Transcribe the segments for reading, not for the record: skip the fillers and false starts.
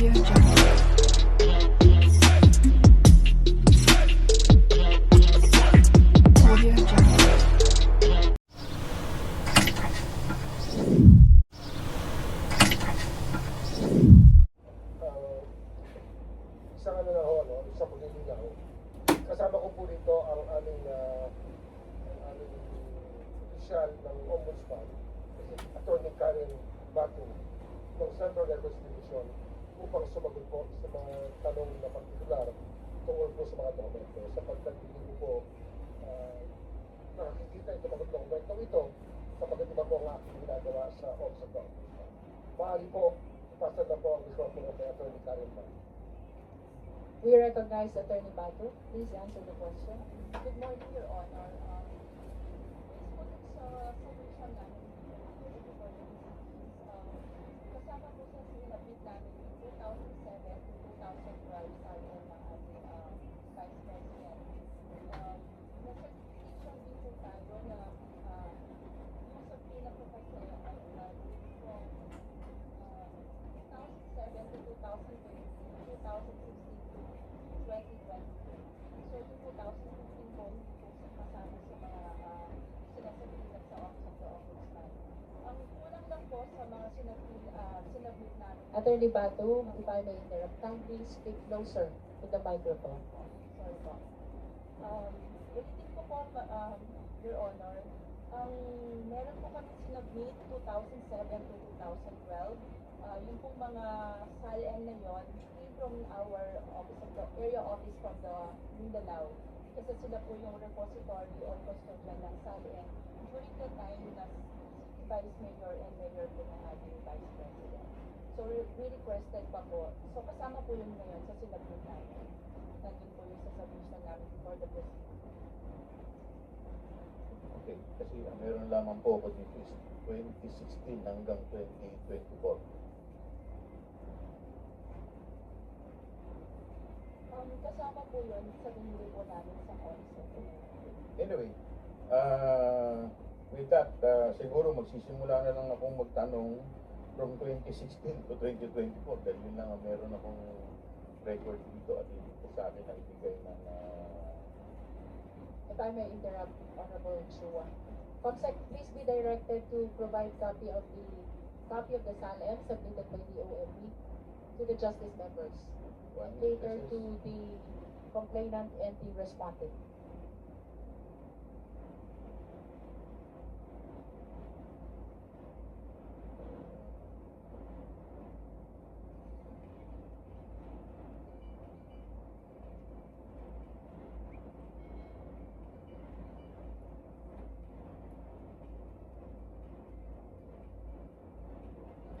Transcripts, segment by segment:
Audio Jungle. Audio Jungle. Isang ano na ho, isang magliligaw. Kasama ko po dito ang aming opisyal ng Ombudsman, Attorney Karen Batu, ng Central Records Division, upang sumagot po sa mga tanong na partikular tungkol po sa mga dokumento. Sapagkat hindi ko po nakakikita itong mga dokumento ito sapagkat iba po ang aking ginagawa sa Office of the Ombudsman. Maaari po, ipasa na po ang microphone kay Attorney Karen Batu. We recognize Attorney Bato. Please answer the question. Good morning, Your Honor. Based po dun sa submission namin, kasama po sa sinabit namin yung 2007 to 2012 cycle ng ating Vice President. Nag-certification din po tayo na yung sa pila po kasi ay from 2007 to 2016 to 2020. So, yung 2015 po, hindi po kasama sa mga sinasabihan sa Office of the Ombudsman. Ang kulang lang po sa mga sinabit namin. Attorney Bato, if I may interrupt, kindly speak closer to the microphone. Sorry po. Ulitin ko po, Your Honor, ang meron po kami sinabit 2007 to 2012. Yung pong mga SALN na yon came from our office of the area office from the Mindanao. Kasi sila po yung repository or custodian ng SALN during the time na Vice Mayor and Mayor po ng ating Vice President. So we requested pa po. So kasama po yun ngayon sa sinabit namin. Nandun po yung sa submission namin for the president. Okay, kasi meron lamang po ako dito is 2016 hanggang 2024. Kasama po yun sa binili po namin sa concept. Anyway, with that, siguro magsisimula na lang akong magtanong from 2016 to 2024 dahil yun lang ang meron akong record dito at hindi ko sa akin na ibigay ng If I may interrupt, Honorable Chua. Comsec, please be directed to provide copy of the SALM submitted by the OMB to the justice members, and later to the complainant and the respondent.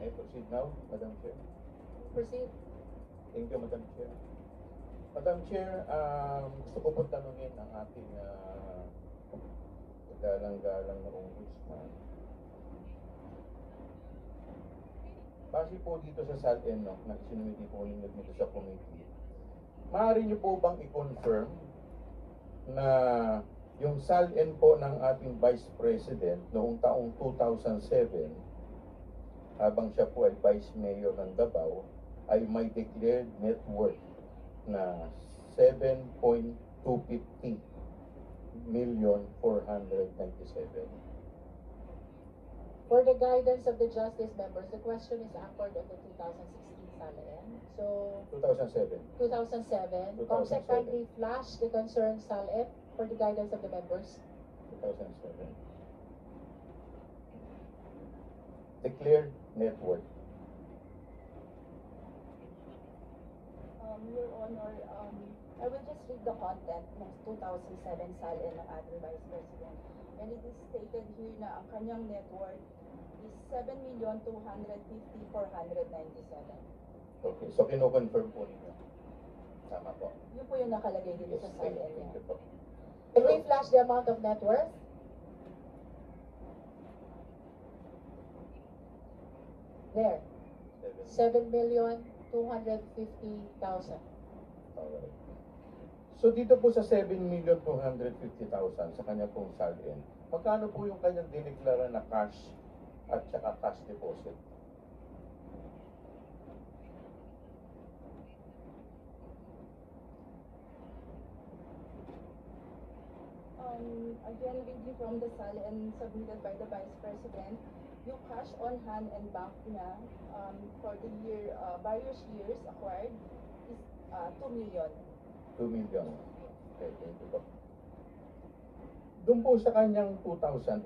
I proceed now, Madam Chair. Proceed. Thank you, Madam Chair. Madam Chair, gusto ko po tanungin ang ating galang-galang na ombudsman. Base po dito sa SALN, no, na isinumiti po ninyo dito sa committee, maaari niyo po bang i-confirm na yung SALN po ng ating Vice President noong taong 2007, habang siya po ay Vice Mayor ng Davao, ay may declared net worth na 7.250 million 497. For the guidance of the justice members, the question is anchored on the 2016 SALN. So, 2007. 2007. Comsec, kindly flash the concerned SALN for the guidance of the members. 2007. Declared net worth. Your Honor, I will just read the content ng 2007 SALN ng ating Vice President. And it is stated here na ang kanyang net worth is 7,250,497. Okay, so kino-confirm po ninyo. Tama po. Yun po yung nakalagay dito Yes, sa thank SALN you niya. po. Can we flash the amount of net worth? There. 7,250,000. Alright. So dito po sa 7,250,000 sa kanya pong SALN, magkano po yung kanyang dineklara na cash at saka cash deposit? Again, reading from the SALN submitted by the Vice President, yung cash on hand and bank niya for the year, various years acquired is 2 million. 2 million. Okay, thank you po. Doon po sa kanyang 2008,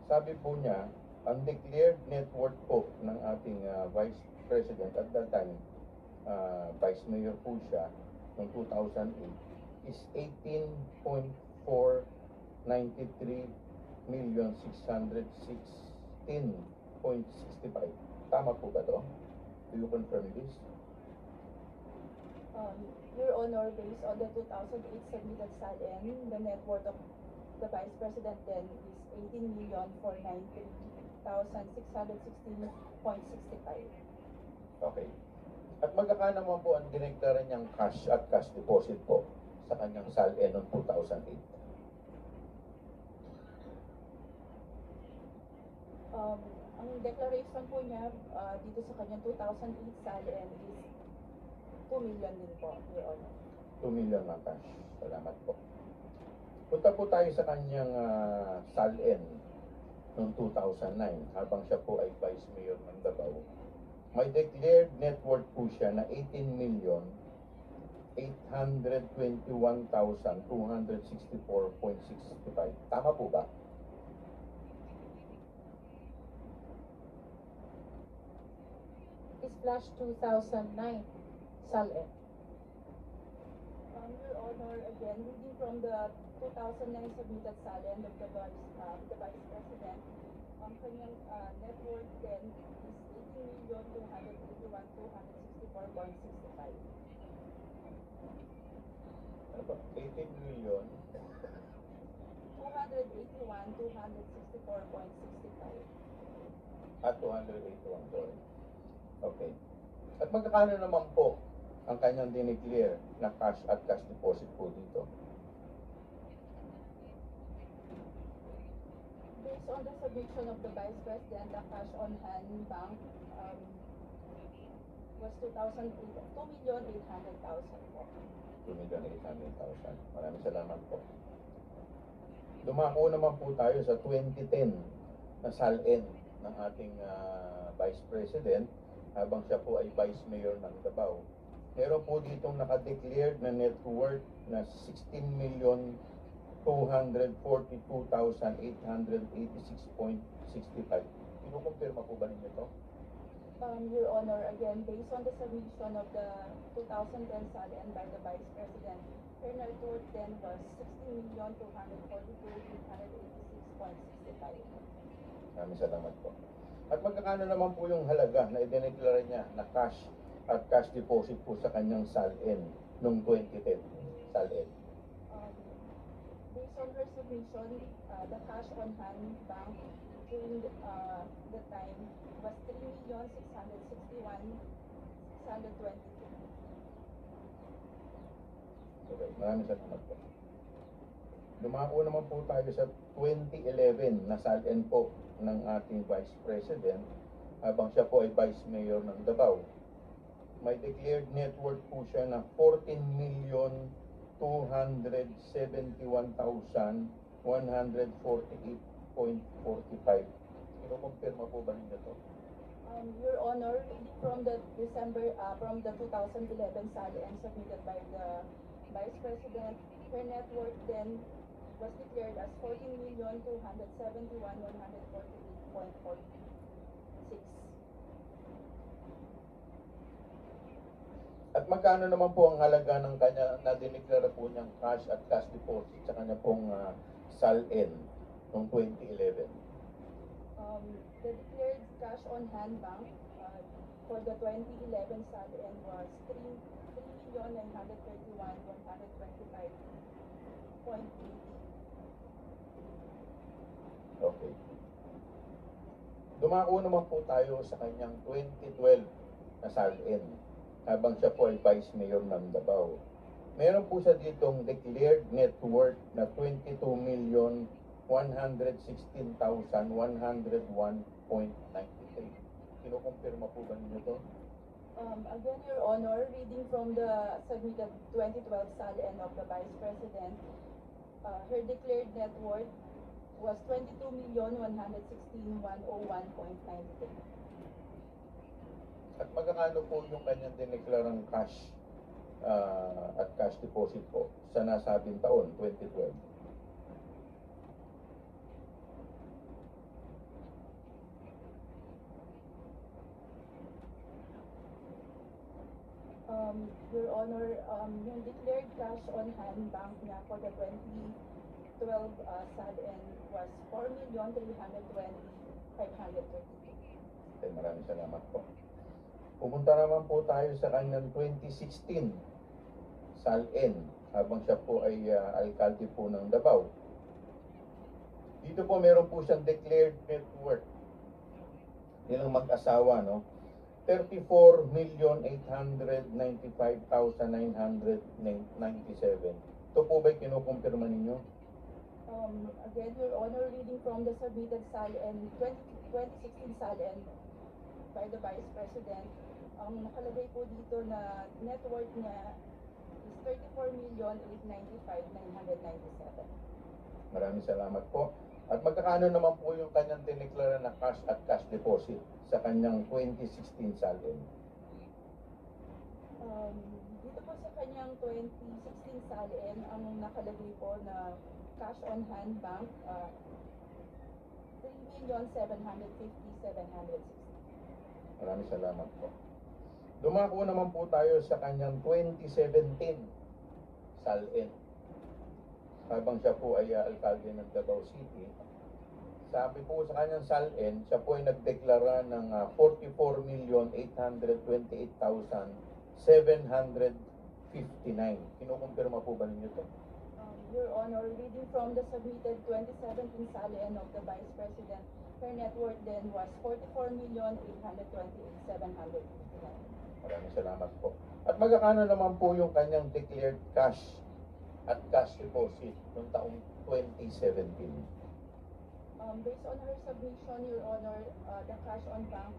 sabi po niya, ang declared net worth po ng ating Vice President at that time, Vice Mayor po siya noong 2008, is 18.493,616.65. Tama po ba to? Do you confirm this? Your Honor, based on the 2008 submitted SALN, the net worth of the Vice President then is 18,493,616.65. Okay. At magkano naman po ang dineklara niyang cash at cash deposit po sa kanyang SALN noong 2008? Ang declaration po niya dito sa kanyang 2008 SALN is 2 million din po, Your Honor. 2 million na cash. Salamat po. Punta po tayo sa kanyang SALN noong 2009 habang siya po ay Vice Mayor ng Davao. May declared net worth po siya na 18,821,264.65. Tama po ba? Is flash 2009 SALN. Your Honor, again, reading from the 2009 submitted SALN of the Vice President, ang kanyang net worth then is 18,281,264.65. Ano ba? 18 million 281,264.65. at 281 dollars. Okay. At magkano naman po ang kanyang dineclare na cash at cash deposit po dito? Based on the submission of the Vice President, the cash on hand bank was 2,800,000 po. 2,800,000. Maraming salamat po. Dumako naman po tayo sa 2010 na SALN ng ating Vice President habang siya po ay Vice Mayor ng Davao. Meron po ditong nakadeclared na net worth na 16,242,886.65. Kinukumpirma po ba ninyo ito? Your Honor, again, based on the submission of the 2010 SALN by the Vice President, her net worth then was 16,242,886.65. Maraming salamat po. At magkakano naman po yung halaga na idineklara niya na cash at cash deposit po sa kanyang SALN noong 2010 SALN? Based on her submission, the cash on hand bank during the time was 3,661,622. Okay, maraming salamat po. Dumako naman po tayo sa 2011 na SALN po ng ating Vice President habang siya po ay Vice Mayor ng Davao. May declared net worth po siya na 14,271,148.45. Kinukumpirma po ba ninyo ito? Your Honor, from the 2011 SALN submitted by the Vice President, her net worth then was declared as 14,271,148.46. At magkano naman po ang halaga ng kanya na dineklara po niyang cash at cash deposit sa kanya pong SALN noong 2011? The declared cash on hand bank for the 2011 SALN was 3,931,125.80. Okay. Dumako naman po tayo sa kanyang 2012 na SALN habang siya po ay Vice Mayor ng Davao. Meron po siya ditong declared net worth na 22,116,101.93. Kinukumpirma po ba ninyo ito? Again, Your Honor, reading from the submitted 2012 SALN of the Vice President, her declared net worth was 22,116,101.93. At magkano po yung kanyang dineklarang cash at cash deposit po sa nasabing taon, 2012? Your Honor, yung declared cash on hand bank niya for the 2012 SALN was 4,320,532. Okay, maraming salamat po. Pumunta naman po tayo sa kanyang 2016 SALN habang siya po ay alkalde po ng Davao. Dito po meron po siyang declared net worth nilang mag-asawa, no? 34,895,997. Ito po ba'y kinukumpirma ninyo? Again, Your Honor, reading from the submitted SALN, 2016 SALN by the Vice President, nakalagay po dito na net worth niya is 34,895,997. Maraming salamat po. At magkakano naman po yung kanyang dineklara na cash at cash deposit sa kanyang 2016 SALN? Dito po sa kanyang 2016 SALN, ang nakalagay po na cash on hand bank, 3,750,760. Maraming salamat po. Dumako naman po tayo sa kanyang 2017 SALN. Habang siya po ay alkalde ng Davao City, sabi po sa kanyang SALN, siya po ay nagdeklara ng 44,828,759. Kinukumpirma po ba ninyo ito? Your Honor, reading from the submitted 2017 SALN of the Vice President, her net worth then was 44,828,759. Maraming salamat po. At magkano naman po yung kanyang declared cash at cash deposit noong taong 2017? Based on her submission, Your Honor, the cash on hand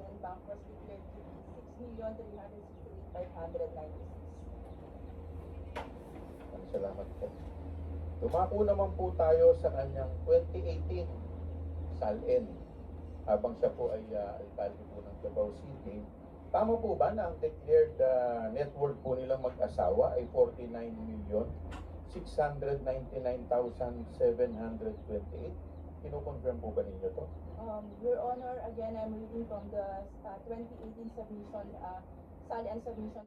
and bank was declared to be 6,368,596. Maraming salamat po. Dumako naman po tayo sa kanyang 2018 SALN habang siya po ay alkalde po ng Davao City. Tama po ba na ang declared net worth po nilang mag-asawa ay 49,699,728? Kinukonfirm po ba ninyo to? Your Honor, again, I'm reading from the 2018 submission, SALN submission.